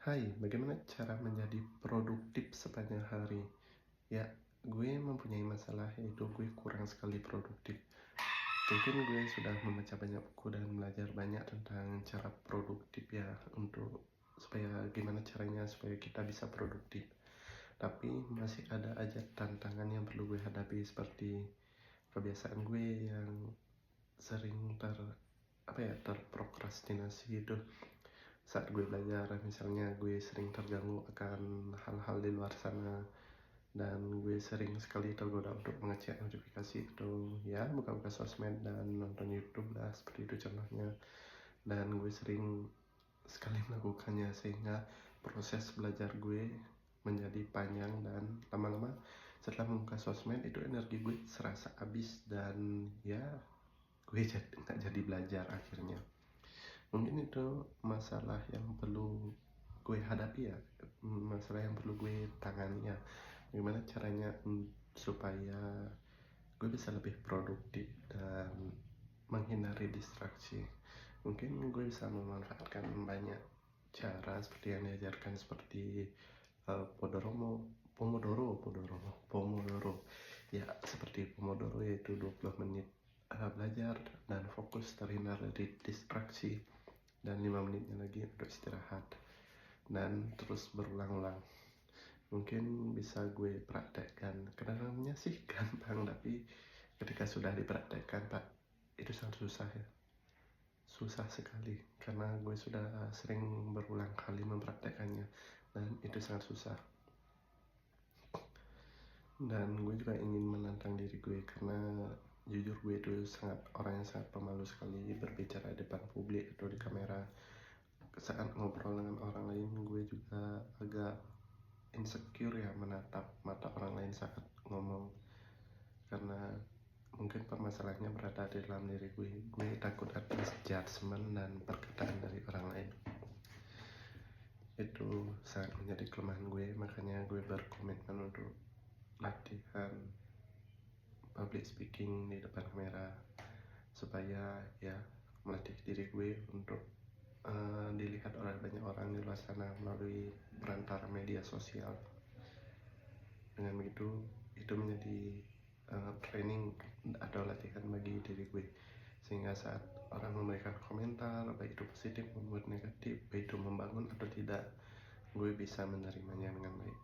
Hai, bagaimana cara menjadi produktif sepanjang hari? Ya, gue mempunyai masalah yaitu gue kurang sekali produktif. Mungkin gue sudah membaca banyak buku dan belajar banyak tentang cara produktif ya, untuk supaya gimana caranya supaya kita bisa produktif. Tapi masih ada aja tantangan yang perlu gue hadapi seperti kebiasaan gue yang sering terprokrastinasi gitu. Saat gue belajar, misalnya gue sering terganggu akan hal-hal di luar sana, dan gue sering sekali tergoda untuk mengecek notifikasi atau ya buka-buka sosmed dan nonton YouTube lah, seperti itu contohnya. Dan gue sering sekali melakukannya sehingga proses belajar gue menjadi panjang, dan lama-lama setelah membuka sosmed itu energi gue serasa habis, dan ya gue nggak jadi belajar akhirnya. Mungkin itu masalah yang perlu gue hadapi ya, masalah yang perlu gue tangani ya, gimana caranya supaya gue bisa lebih produktif dan menghindari distraksi. Mungkin gue bisa memanfaatkan banyak cara seperti yang diajarkan, seperti Pomodoro ya, seperti Pomodoro, yaitu 20 menit belajar dan fokus terhindar dari distraksi, dan 5 menitnya lagi untuk istirahat, dan terus berulang-ulang. Mungkin bisa gue praktekkan. Kedengarannya sih gampang, tapi ketika sudah dipraktekkan pak, itu sangat susah ya, susah sekali, karena gue sudah sering berulang kali mempraktekannya dan itu sangat susah. Dan gue juga ingin menantang diri gue, karena jujur gue itu orang yang sangat pemalu sekali berbicara di depan publik atau di kamera. Saat ngobrol dengan orang lain, gue juga agak insecure ya menatap mata orang lain saat ngomong, karena mungkin permasalahannya berada di dalam diri gue. Gue takut atas judgement dan perkataan dari orang lain. Itu sangat menjadi kelemahan gue, makanya gue berkomitmen untuk latihan public speaking di depan kamera, supaya ya melatih diri gue untuk dilihat oleh banyak orang di luar sana melalui perantara media sosial. Dengan begitu, itu menjadi training atau latihan bagi diri gue, sehingga saat orang memberikan komentar, baik itu positif maupun negatif, baik itu membangun atau tidak, gue bisa menerimanya dengan baik.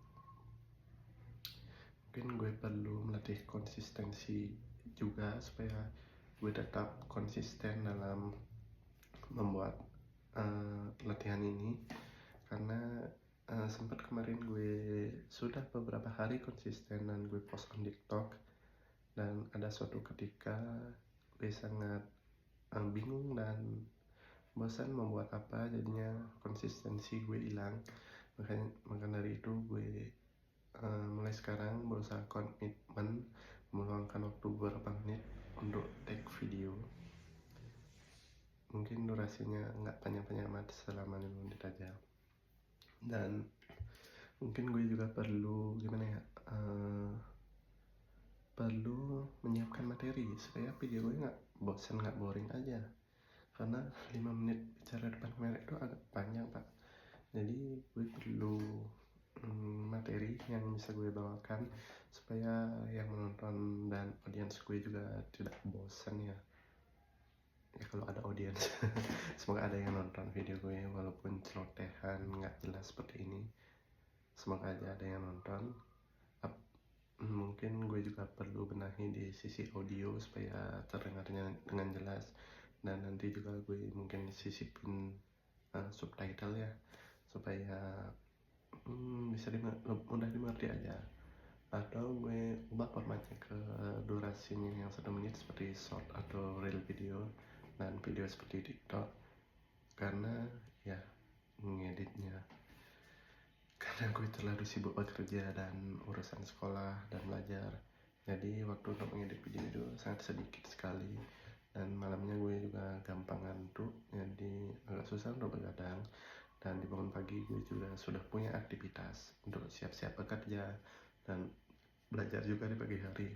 Mungkin gue perlu melatih konsistensi juga, supaya gue tetap konsisten dalam membuat latihan ini, karena sempat kemarin gue sudah beberapa hari konsisten dan gue post on TikTok, dan ada suatu ketika gue sangat bingung dan bosan membuat apa, jadinya konsistensi gue hilang. Maka dari itu gue mulai sekarang berusaha komitmen meluangkan waktu beberapa menit untuk take video. Mungkin durasinya nggak panjang-panjang amat, selama 5 menit aja. Dan mungkin gue juga perlu perlu menyiapkan materi supaya video gue nggak bosan, nggak boring aja, karena 5 menit bicara depan kamera itu agak panjang pak. Jadi gue perlu materi yang bisa gue bawakan, supaya yang menonton dan audiens gue juga tidak bosan ya kalau ada audiens. Semoga ada yang nonton video gue walaupun celotehan nggak jelas seperti ini, semoga aja ada yang nonton. Mungkin gue juga perlu benahi di sisi audio supaya terdengarnya dengan jelas, dan nanti juga gue mungkin sisipin subtitle ya, supaya bisa mudah dimengerti aja. Atau gue ubah formatnya ke durasinya yang 1 menit seperti short atau real video, dan video seperti TikTok, karena ya ngeditnya, karena gue terlalu sibuk bekerja dan urusan sekolah dan belajar, jadi waktu untuk mengedit video itu sangat sedikit sekali, dan malamnya gue juga gampang ngantuk, jadi agak susah untuk begadang. Dan di bangun pagi gue juga sudah punya aktivitas untuk siap-siap bekerja dan belajar juga di pagi hari.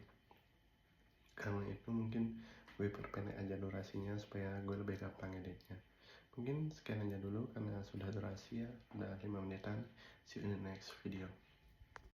Karena itu mungkin gue perpendek aja durasinya supaya gue lebih gampang editnya. Mungkin sekian aja dulu, karena sudah durasi ya, udah 5 menitan. See you in the next video.